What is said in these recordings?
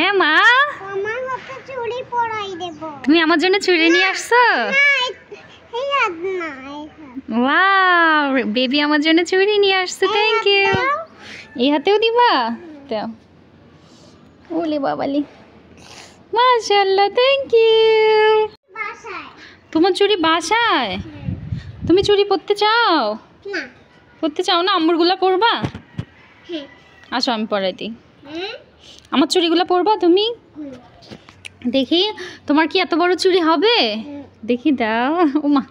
হ্যাঁ মা, আমার হাতে চুড়ি পরাই দেব। তুমি আমার জন্য চুড়ি নিয়ে আসছো? এই হাত না, ওয়াও, বেবি আমার জন্য চুড়ি নিয়ে আসছে। Thank you. এই হাতেও দিবা? দাও। ওলে বাবালি, মাশাআল্লাহ, থ্যাংক ইউ। বাসায় তোমার চুড়ি বাসায়? তুমি চুড়ি পরতে চাও? না। পরতে চাও না? আম্মুরগুলা পরবা? হ্যাঁ। আসো আমি পরাই দিই। হ্যাঁ। আমার চুড়িগুলা পরবা তুমি? দেখি তোমার কি এত বড় চুড়ি হবে? দেখি দাও। ওমা,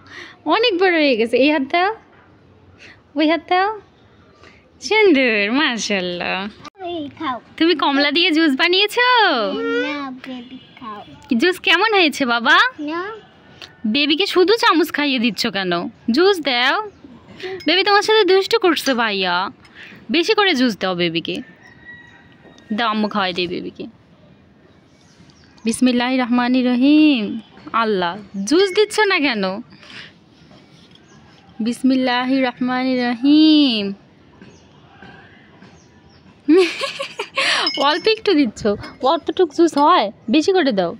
অনেক বড় হয়ে গেছে। এই হাত দাও, ওই হাত দাও। সুন্দর, মাশাআল্লাহ। এই খাও। তুমি কমলা দিয়ে জুস বানিয়েছো? না বেবি খাও। জুস কেমন হয়েছে বাবা? না বেবিকে শুধু চামচ খাইয়ে দিচ্ছ কেন? জুস দাও। বেবি তোমার সাথে দুষ্টু করছে ভাইয়া, বেশি করে জুস দাও বেবিকে। দাও, আম্মু খাওয়াই দিই বেবিকে। বিসমিল্লাহির রহমানির রহিম। আল্লাহ, জুস দিচ্ছ না কেন? বিসমিল্লাহির রহমানির রহিম। অল্প একটু দিচ্ছ, অতটুক জুস হয়? বেশি করে দাও।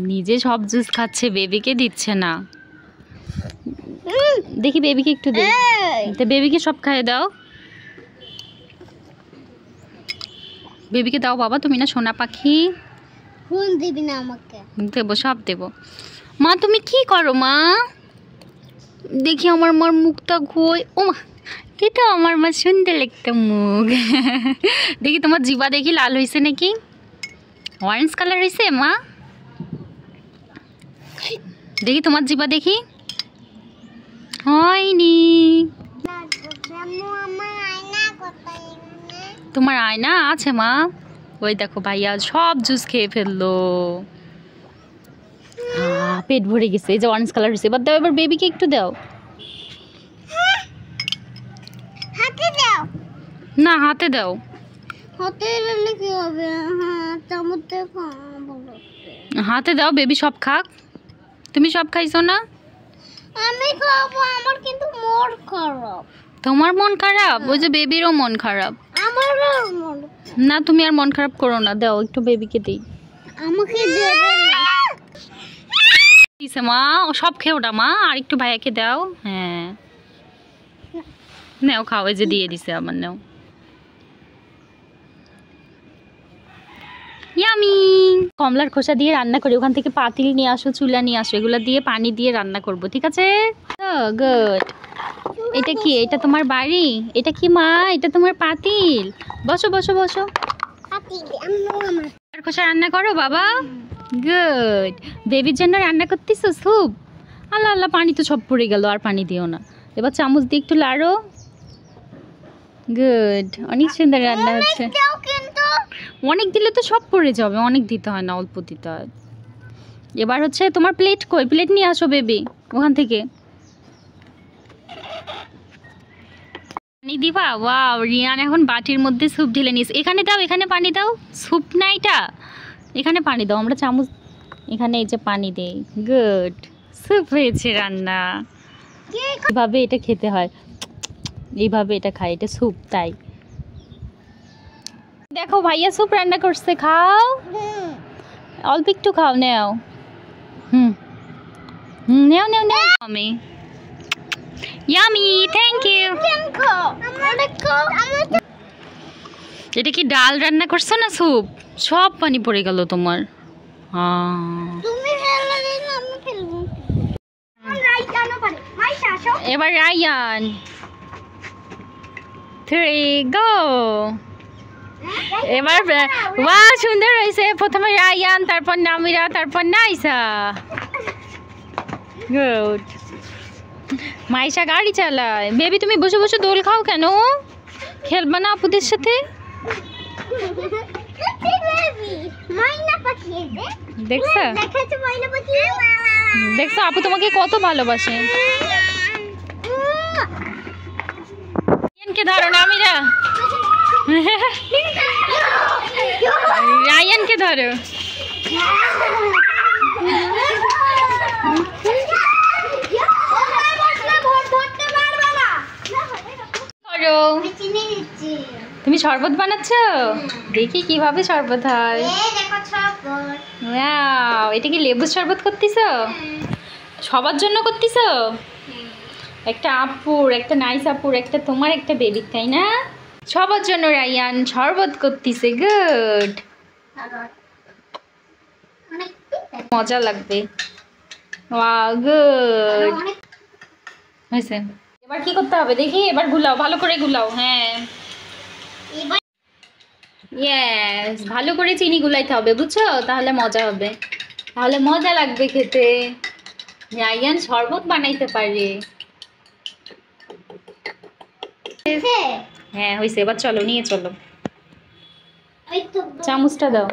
নিজে সব জুস খাচ্ছে, বেবিকে দিচ্ছে না। দেখি বেবিকে একটু দে। বেবিকে সব খাইয়ে দাও। বেবিকে দাও বাবা, তুমি না সোনা পাখি। ফোন দিবি না আমাকে? দেবো, সব দেবো। মা তুমি কি করো মা? দেখি আমার মার মুখটা ঘোয়। ও মা, এটা আমার মা সুন্দর একটা মুখ। দেখি তোমার জিবা দেখি লাল হয়েছে নাকি? অরেঞ্জ কালার হয়েছে মা? দেখি তোমার জিবা দেখি। হয়নি। তোমার আয়না আছে মা? ওই দেখো ভাইয়া সব জুস খেয়ে ফেললো। পেট ভরে গেছে। এই যে অরেঞ্জ কালার হয়েছে। এবার দাও, এবার বেবিকে একটু দাও। হাতে দাও। না, হাতে দাও। হাতে দিলে কি হবে? হ্যাঁ, চামচে খাবো। হাতে দাও, বেবি সব খাক। তুমি সব খাইছো না? আমি খাবো, আমার কিন্তু মন খারাপ। তোমার মন খারাপ? ওই যে বেবিরও মন খারাপ। আমারও মন। না, তুমি আর মন খারাপ করো না, দাও একটু বেবিকে দিই। আমাকে দেবে না। দিছে মা, ও সব খেও না মা, আর একটু ভাইয়াকে দাও। হ্যাঁ নাও, খাও। এই যে দিয়ে দিছে আমার, নাও। ইয়ামি। কমলার খোসা দিয়ে রান্না করি। ওখান থেকে পাতিল নিয়ে আসো, চুলা নিয়ে আসো, এগুলো দিয়ে পানি দিয়ে রান্না করব, ঠিক আছে? গুড। এটা কি? এটা তোমার বাড়ি? এটা কি মা? এটা তোমার পাতিল। বসো বসো বসো। খোসা রান্না করো বাবা। গুড। বেবির জন্য রান্না করতেছো স্যুপ? আল্লাহ আল্লাহ, পানি তো সব পড়ে গেল, আর পানি দিও না। এবার চামচ দিয়ে একটু লাড়ো। গুড, অনেক সুন্দর রান্না হচ্ছে। অনেক দিলে তো সব পড়ে যাবে, অনেক দিতে হয় না, অল্প দিতে হয়। এবার হচ্ছে তোমার প্লেট কই? প্লেট নিয়ে আসো বেবি ওখান থেকে। পানি দিবা? ওয়াও, রিয়ান এখন বাটির মধ্যে স্যুপ ঢেলে নিস। এখানে দাও, এখানে পানি দাও। স্যুপ না এটা, এখানে পানি দাও। আমরা চামচ এখানে এই যে পানি দেই। গুড, স্যুপ হয়েছে রান্না। এভাবে এটা খেতে হয়, এইভাবে এটা খাই, এটা স্যুপ। তাই দেখো ভাইয়া স্যুপ রান্না করছে, খাও। অল্প একটু খাও, নাও। নাও নাও নাও। আমি ইয়ামি, থ্যাংক ইউ। এটা কি ডাল রান্না করছো না স্যুপ? সব পানি পড়ে গেল তোমার। এবার রায়ান। 3 গো। এবার ওয়াও, সুন্দর হয়েছে। প্রথমে রায়ান, তারপর নামিরা, তারপর নাইসা। গুড। মাইশা গাড়ি চালায়। বেবি তুমি বসে বসে দোল খাও কেন? খেলবা না আপুদের সাথে? দেখছো দেখছো আপু তোমাকে কত ভালোবাসে। রায়ানকে ধরো, নামিরা। রায়ানকে ধরো। তুমি শরবত বানাচ্ছো? দেখি কিভাবে শরবত হয়। দেখো শরবত। ওয়াও, এটা কি লেবুর শরবত করতেছো? সবার জন্য করতেছো? একটা আপুর, একটা নাইস আপুর, একটা তোমার, একটা বেবির, তাই না? সবার জন্য রায়ান শরবত করতেছে। গুড, মজা লাগবে। ওয়াও, গুড হয়েছে। এবার কি করতে হবে দেখি, এবার গুলাও, ভালো করে গুলাও। হ্যাঁ, ইয়েস, ভালো করে চিনি গুলাইতে হবে, বুঝছো? তাহলে মজা হবে, তাহলে মজা লাগবে খেতে। রায়ান শরবত বানাইতে পারে। হ্যাঁ হয়েছে, এবার চলো নিয়ে চলো, চামচটা দাও।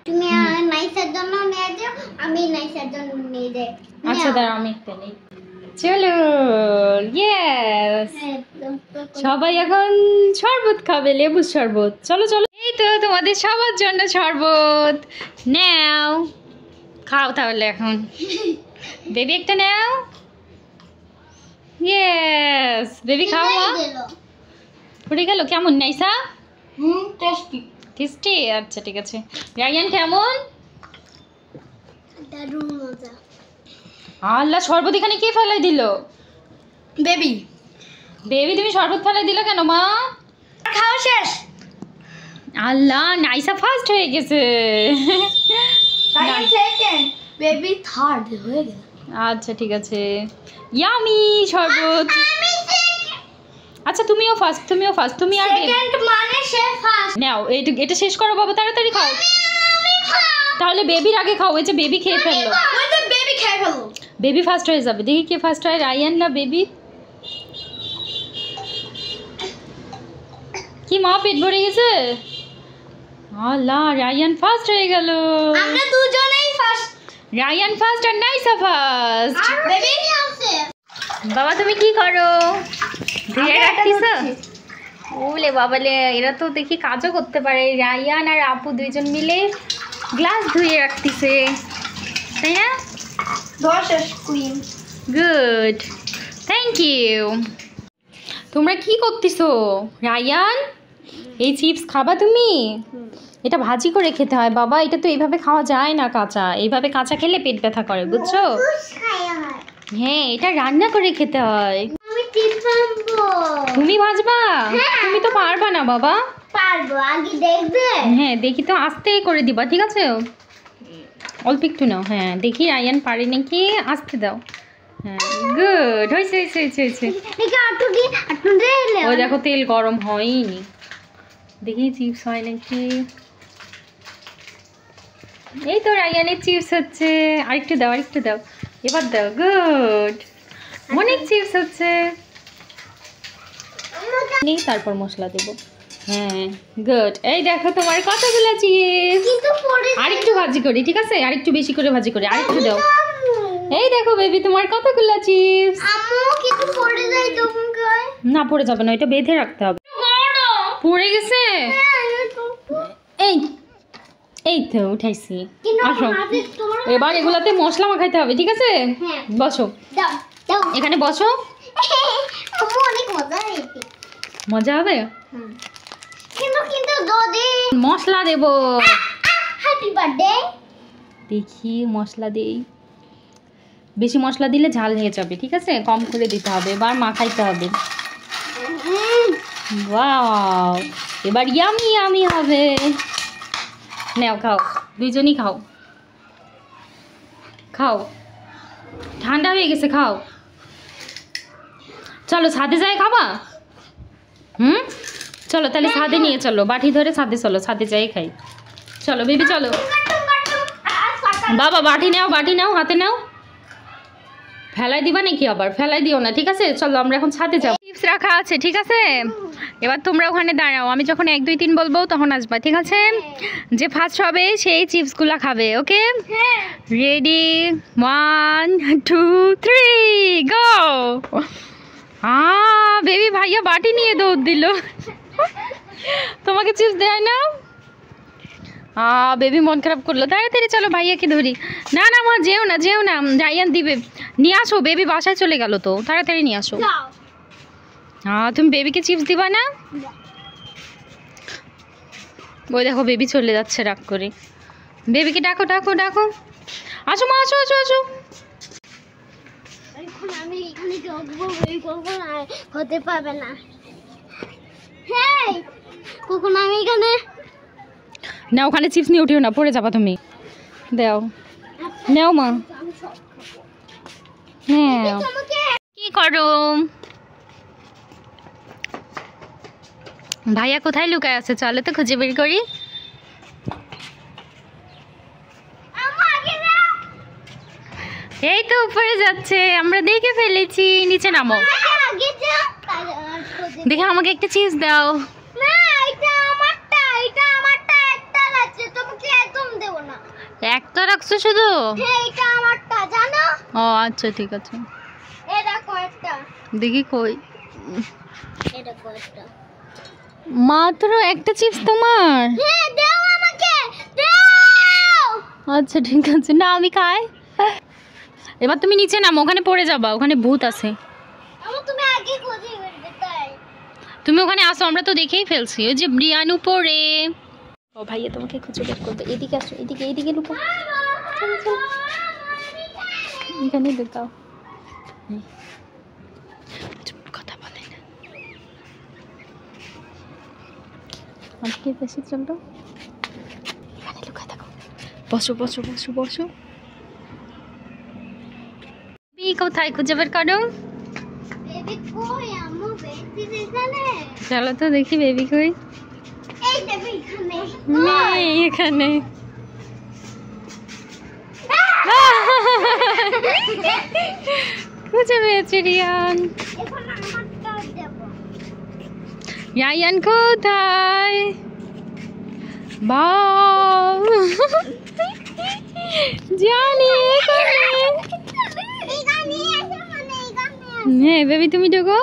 তুমি নাইসের জন্য নিয়ে যাও, আমি নাইসের জন্য নিয়ে যাই। আচ্ছা দাঁড়াও, আমি একটা নেই। চলো, ইয়েস, সবাই এখন শরবত খাবে, লেবুর শরবত। চলো চলো, এই তো তোমাদের সবার জন্য শরবত। নাও খাও তাহলে এখন। বেবি একটা নাও। ইয়েস বেবি, খাও মা। পড়ে গেল, কেমন নাইসা? টেস্টি টেস্টি, আচ্ছা ঠিক আছে। রায়ান কেমন? দারুণ মজা। আল্লাহ, শরবত এখানে কে ফেলাই দিল? বেবি, বেবি তুমি শরবত ফেলাই দিল কেন মা? খাওয়া শেষ। আল্লাহ, নাইসা ফার্স্ট হয়ে গেছে। রায়ান সেকেন্ড, বেবি থার্ড হয়ে গেল। আচ্ছা ঠিক আছে, ইয়ামি শরবত। আমি আচ্ছা তুমিও ফার্স্ট, তুমিও ফার্স্ট, তুমি আর বেবি। সেকেন্ড মানে সে ফার্স্ট। নাও এটা শেষ করো বাবা, তাড়াতাড়ি খাও। তাহলে বেবির আগে খাও, ওই যে বেবি খেয়ে ফেললো। ওই তো বেবি খেয়ে ফেললো। বেবি ফার্স্ট হয়ে যাবে, দেখি কে ফার্স্ট হয়, রায়ান না বেবি? কি মা, পেট ভরে গেছে? আল্লাহ, রায়ান ফার্স্ট হয়ে গেল। আমরা দুজনেই ফার্স্ট। রায়ান ফার্স্ট আর নাইসা ফার্স্ট। বেবি আছে। বাবা তুমি কি করো? ধুয়ে রাখতিস? ওলে বাবালে, এরা তো দেখি কাজও করতে পারে। রায়ান আর আপু দুইজন মিলে গ্লাস ধুয়ে রাখতিছে, তাই না? দশের কুইন। Good, thank you. তোমরা কি করতেছো? রায়ান, এই চিপস খাবা তুমি? এটা ভাজি করে খেতে হয় বাবা, এটা তো এইভাবে খাওয়া যায় না কাঁচা। এইভাবে কাঁচা খেলে পেট ব্যথা করে, বুঝছো? হ্যাঁ, এটা রান্না করে খেতে হয়। আমি চিপস আনবো। তুমি ভাজবা? তুমি তো পারবা না বাবা। পারবো, আগে দেখবে। হ্যাঁ দেখি তো, আস্তে করে দিবা, ঠিক আছে? অল্প একটু নাও। হ্যাঁ দেখি রায়ান পারে নাকি, আস্তে দাও। হ্যাঁ গুড, হয়েছে হয়েছে হয়েছে হয়েছে। দেখি আটু দিয়ে ও দেখো তেল গরম হয়নি, দেখি চিপস হয় নাকি। এই তো রায়ানের চিপস হচ্ছে। আরেকটু দাও, আরেকটু দাও, এবার দাও। গুড, অনেক চিপস হচ্ছে। নেই, তারপর মশলা দেবো। হ্যাঁ গুড, এই দেখো তোমার কতগুলো চিপস। কিন্তু পরে আরেকটু ভাজি করি, ঠিক আছে? আরেকটু বেশি করে ভাজি করি, আরেকটু দাও। এই দেখো বেবি, তোমার কতগুলো চিপস। আম্মু কিন্তু পড়ে যায় তখন কই? না পড়ে যাবে না, এটা বেঁধে রাখতে হবে। পড়ে গেছে? এই এই তো উঠাইছি। আসো, এবার এগুলাতে মশলা মাখাইতে হবে, ঠিক আছে? হ্যাঁ। বসো, দাও দাও। এখানে বসো। আম্মু অনেক মজা হয়েছে। মজা হবে। কিন্তু যদি মশলা দেব, হ্যাপি বার্থডে। দেখি মশলা দেই। বেশি মশলা দিলে ঝাল হয়ে যাবে, ঠিক আছে? কম করে দিতে হবে, এবার মাখাইতে হবে। ওয়াও, এবার ইয়ামি ইয়ামি হবে। নাও খাও, দুইজনই খাও, খাও। ঠান্ডা হয়ে গেছে, খাও। চলো ছাদে যাই, খাবা? চলো তাহলে ছাদে নিয়ে চলো, বাটি ধরে ছাদে চলো, ছাদে যাই খাই। চলো বেবি চলো। বাবা বাটি নাও, বাটি নাও, হাতে নাও। ফেলাই দিবা নাকি? আবার ফেলাই দিও না, ঠিক আছে? চলো আমরা এখন ছাদে যাবো। চিপস রাখা আছে, ঠিক আছে? এবার তোমরা ওখানে দাঁড়াও, আমি যখন 1 2 3 বলবো তখন আসবা, ঠিক আছে? যে ফার্স্ট হবে সেই চিপসগুলো খাবে, ওকে? রেডি, 1 2 3 গো। বেবি ভাইয়া বাটি নিয়ে দৌড় দিল। তোমাকে চিপস দেয় না? বেবি মন খারাপ করলো। তাড়াতাড়ি চলো ভাইয়াকে ধরি। না না মা, যেও না যেও না, রায়ান দিবে। নিয়ে আসো, বেবি বাসায় চলে গেল তো, তাড়াতাড়ি নিয়ে আসো। তুমি বেবিকে চিপস দিবা না? ওই দেখো বেবি চলে যাচ্ছে রাগ করে। বেবিকে ডাকো ডাকো ডাকো, আসো মা আসো আসো আসো। এখন আমি এখানে ঢুকবো, ওই কখন হতে পারবে না। হেই, কখন আমি এখানে না ওখানে চিপস নিয়ে উঠিও না, পড়ে যাবা তুমি। দাও নাও মা, নাও। কি করো? ভাইয়া কোথায় লুকায় আছে? চলো তো খুঁজে বের করি। এই তো উপরে যাচ্ছে, আমরা দেখে ফেলেছি। নিচে নামো, দেখে আমাকে একটা চিপস দাও। না, এটা আমারটা, এটা আমারটা, একটা লাগছে, তোমাকে একদম দেব না। একটা রাখছো শুধু? হ্যাঁ, এটা আমারটা, জানো? ও আচ্ছা ঠিক আছে, এটা কয়টা? দেখি কই। এটা কয়টা? মাত্র একটা চিপস তোমার? হ্যাঁ, দাও আমাকে, দাও। আচ্ছা ঠিক আছে, না আমি খাই। এবার তুমি নিচে নামো, ওখানে পড়ে যাবা, ওখানে ভূত আছে। তুমি আগে খুঁজে বের তাই। তুমি ওখানে আসো, আমরা তো দেখেই ফেলছি। ওই যে ব্রিয়ান উপরে। ও ভাইয়া তোমাকে খুঁজে বের করবে। এদিকে আসো, এদিকে এদিকে লুকাও। চলো চলো, এখানে লুকাও। চুপ, কথা বলে না। আজকে বেশি চলো, এখানে লুকায় থাকো। বসো বসো বসো বসো। কোথায় খুঁজে বের করো? বেবি কই? আম্মু বেবি এখানে। চলো তো দেখি বেবি কই। এই বেবি এখানে। নেই এখানে। খুঁজে পেয়েছি রিয়ান। এখন আমারটা দেব। রায়ান কোথায়? বাউ, জানি এখানে। এখানে আছে মানে এখানে। হ্যাঁ বেবি তুমি ঢোকো।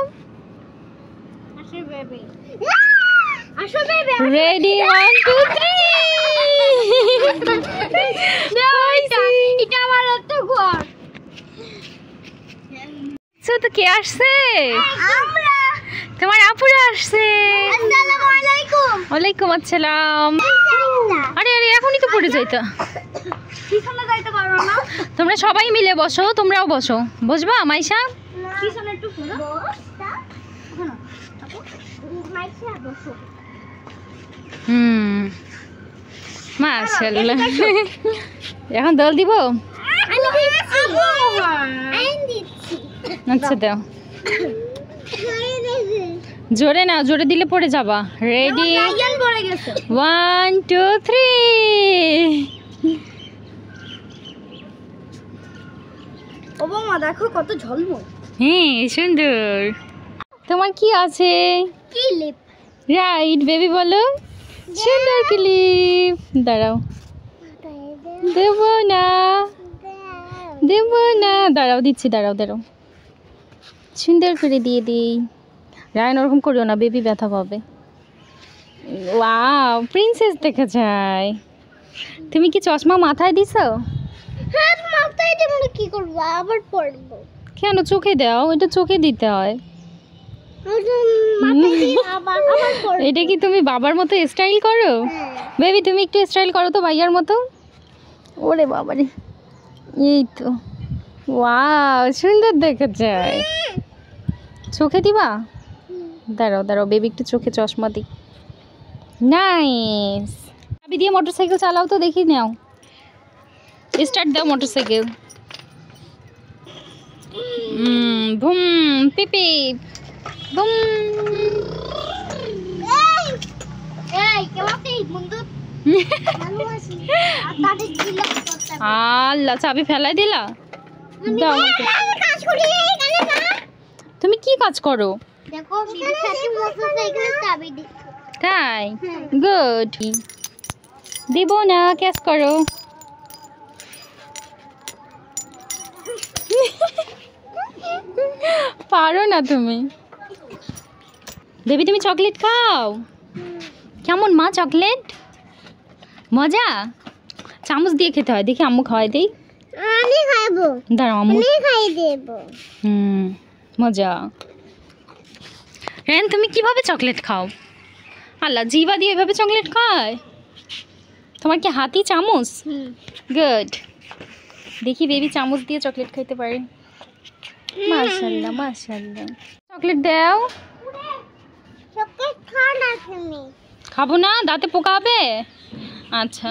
আসো বেবি। আসো বেবি। রেডি 1 2 3। এটা আমার একটা ঘর। তো কে আসছে? আমরা। তোমার আপুরা আসছে। আসসালামু আলাইকুম। ওয়ালাইকুম আসসালাম। আরে আরে এখনই তো পড়ে যাইতা। পিছনে যাইতে পারো না? তোমরা সবাই মিলে বসো, তোমরাও বসো। বসবা মাইশা? পিছনে একটু ঘোরো। বসটা। ঘোরো। মাইশা বসো। মাশাআল্লাহ। এখন দল দিব? আমি দিচ্ছি। আমি দিচ্ছি। আচ্ছা দাও। জোরে না, জোরে দিলে পড়ে যাবা। রেডি লাইন পড়ে গেছে। 1 2 3। ও বাবা দেখো কত ঝলমল। হ্যাঁ সুন্দর। তোমার কি আছে? ক্লিপ। রাইট বেবি বলো। সুন্দর ক্লিপ। দাঁড়াও, দেব না দেব না, দাঁড়াও দিচ্ছি, দাঁড়াও দাঁড়াও। সুন্দর করে দিয়ে দিই। রায়ন ওরকম করিও না, বেবি ব্যথা পাবে। ওয়াও, প্রিন্সেস দেখে যায়। তুমি কি চশমা মাথায় দিছো? হ্যাঁ, মাথায় দেব না, কি করব? আবার পড়ব। কেন? চোখে দাও, এটা চোখে দিতে হয়। মাথায় দিয়ে আবার পড়ব। এটা কি তুমি বাবার মতো স্টাইল করো? বেবি তুমি একটু স্টাইল করো তো ভাইয়ার মতো। ওরে বাবারে, এই তো। ওয়াও, সুন্দর দেখে যায়। চোখে দিবা? দাঁড়াও দাঁড়াও, বেবি একটু চোখে চশমা দিই। নাইস। চাবি দিয়ে মোটরসাইকেল চালাও তো দেখি, নাও স্টার্ট দাও মোটরসাইকেল। বুম পিপি বুম। এই কেমতে বন্ধু ভালোবাসি আর তাতে ছিল করতে। আল্লাহ, চাবি ফেলাই দিলা? দাও আমাকে। আমি কাজ করি এখানে না। তুমি কি কাজ করো? দেখো বিবির সাথে মোটরসাইকেলের চাবি দি। তাই? গুড। দিব না, ক্যাশ করো। পারো না তুমি। বেবি তুমি চকলেট খাও? কেমন মা চকলেট? মজা? চামচ দিয়ে খেতে হয়, দেখি আম্মু খাওয়াই দেই। আমি খাবো। দাঁড়াও আম্মু। আমি খাই দেব। মজা। রেন তুমি কিভাবে চকলেট খাও? আল্লাহ, জিভা দিয়ে এভাবে চকলেট খায়? তোমার কি হাতি চামচ? হুম। গুড। দেখি বেবি চামচ দিয়ে চকলেট খাইতে পারে। মাশাআল্লাহ মাশাআল্লাহ। চকলেট দাও। চকলেট খাও না তুমি। খাবো না, দাঁতে পোকা হবে। আচ্ছা।